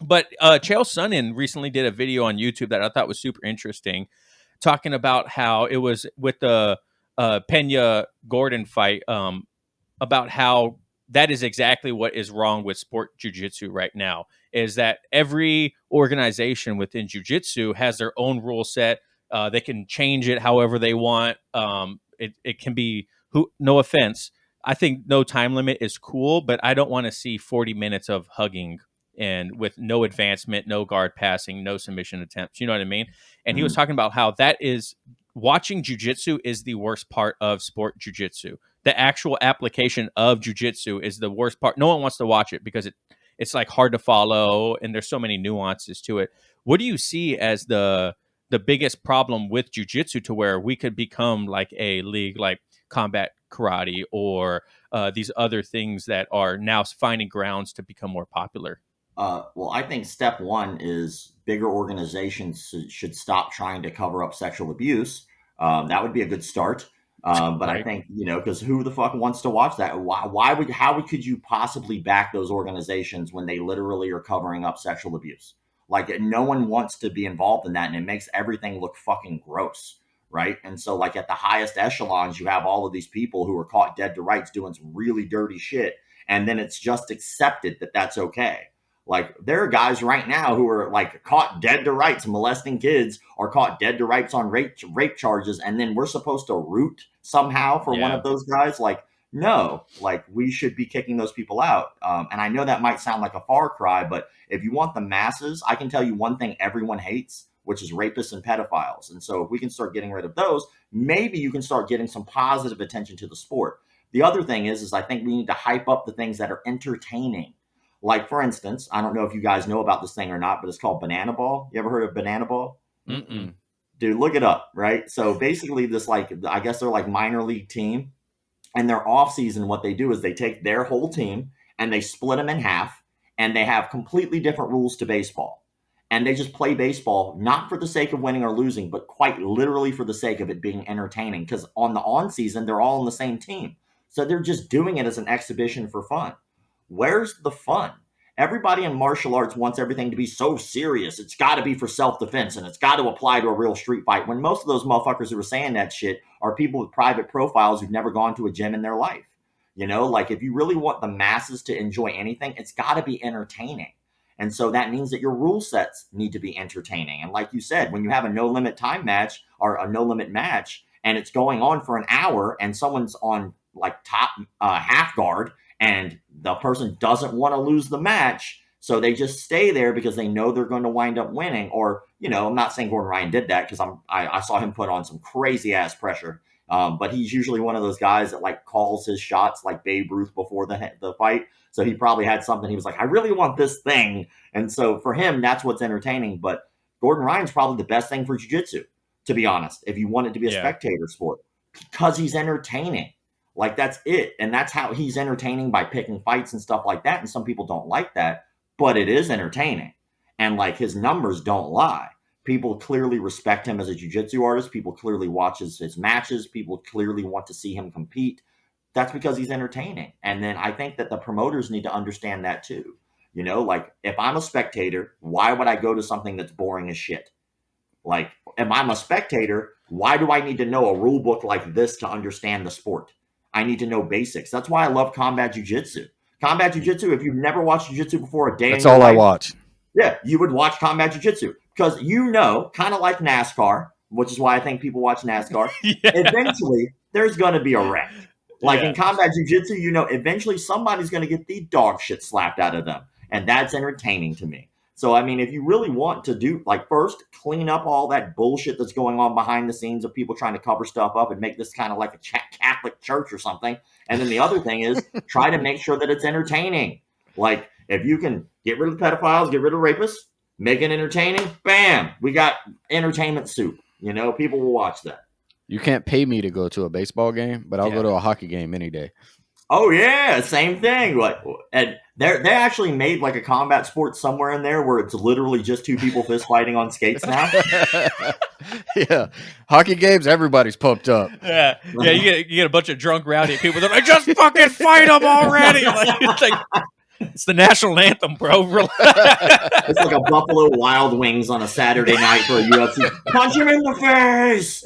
But Chael Sonnen recently did a video on YouTube that I thought was super interesting, talking about how it was with the Pena Gordon fight, about how that is exactly what is wrong with sport jiu-jitsu right now, is that every organization within jiu-jitsu has their own rule set. They can change it however they want. It can be, no offense, I think no time limit is cool, but I don't want to see 40 minutes of hugging and with no advancement, no guard passing, no submission attempts. You know what I mean? And he was talking about how that is, watching jujitsu is the worst part of sport jujitsu. The actual application of jujitsu is the worst part. No one wants to watch it because it's like hard to follow and there's so many nuances to it. What do you see as the biggest problem with jujitsu to where we could become like a league like combat karate or these other things that are now finding grounds to become more popular? Well, I think step one is bigger organizations should stop trying to cover up sexual abuse. That would be a good start. But I Right. think, because who the fuck wants to watch that? Could you possibly back those organizations when they literally are covering up sexual abuse? Like, no one wants to be involved in that, and it makes everything look fucking gross, right? And so, like, at the highest echelons, you have all of these people who are caught dead to rights doing some really dirty shit, and then it's just accepted that that's okay. Like, there are guys right now who are like caught dead to rights molesting kids, or caught dead to rights on rape charges, and then we're supposed to root somehow for one Yeah. of those guys. Like, no, like, we should be kicking those people out. And I know that might sound like a far cry, but if you want the masses, I can tell you one thing everyone hates, which is rapists and pedophiles. And so if we can start getting rid of those, maybe you can start getting some positive attention to the sport. The other thing is I think we need to hype up the things that are entertaining. Like, for instance, I don't know if you guys know about this thing or not, but it's called banana ball. You ever heard of banana ball? Mm-mm. Dude, look it up, right? So basically this, like, I guess they're like minor league team, and their off season, what they do is they take their whole team and they split them in half, and they have completely different rules to baseball. And they just play baseball, not for the sake of winning or losing, but quite literally for the sake of it being entertaining. Because on the on season, they're all on the same team. So they're just doing it as an exhibition for fun. Where's the fun? Everybody in martial arts wants everything to be so serious. It's got to be for self-defense, and it's got to apply to a real street fight. When most of those motherfuckers who are saying that shit are people with private profiles who've never gone to a gym in their life. Like, if you really want the masses to enjoy anything, it's got to be entertaining. And so that means that your rule sets need to be entertaining. And like you said, when you have a no limit time match or a no limit match, and it's going on for an hour, and someone's on like top half guard, and the person doesn't want to lose the match, so they just stay there because they know they're going to wind up winning. Or, I'm not saying Gordon Ryan did that, because I saw him put on some crazy ass pressure. But he's usually one of those guys that like calls his shots like Babe Ruth before the fight. So he probably had something. He was like, I really want this thing. And so for him, that's what's entertaining. But Gordon Ryan's probably the best thing for jiu-jitsu, to be honest, if you want it to be a spectator sport, because he's entertaining. Like, that's it. And that's how he's entertaining, by picking fights and stuff like that. And some people don't like that, but it is entertaining. And like, his numbers don't lie. People clearly respect him as a jiu-jitsu artist. People clearly watch his matches. People clearly want to see him compete. That's because he's entertaining. And then I think that the promoters need to understand that too. Like, if I'm a spectator, why would I go to something that's boring as shit? Like, if I'm a spectator, why do I need to know a rule book like this to understand the sport? I need to know basics. That's why I love combat jiu-jitsu. Combat jiu-jitsu, if you've never watched jiu-jitsu before a day That's in your all life, I watch. yeah, you would watch combat jiu-jitsu, because kind of like NASCAR, which is why I think people watch NASCAR. Eventually, there's going to be a wreck. Like, in combat jiu-jitsu, eventually somebody's going to get the dog shit slapped out of them, and that's entertaining to me. So, I mean, if you really want to do, like, first, clean up all that bullshit that's going on behind the scenes of people trying to cover stuff up and make this kind of like a Catholic church or something. And then the other thing is try to make sure that it's entertaining. Like, if you can get rid of the pedophiles, get rid of rapists, make it entertaining, bam, we got entertainment soup. People will watch that. You can't pay me to go to a baseball game, but I'll go to a hockey game any day. Oh yeah, same thing. And they actually made like a combat sport somewhere in there where it's literally just two people fist fighting on skates now. Yeah, hockey games, everybody's pumped up. Yeah. You get a bunch of drunk rowdy people. They're like, just fucking fight them already. Like, It's the national anthem, bro. It's like a Buffalo Wild Wings on a Saturday night for a UFC. Punch him in the face.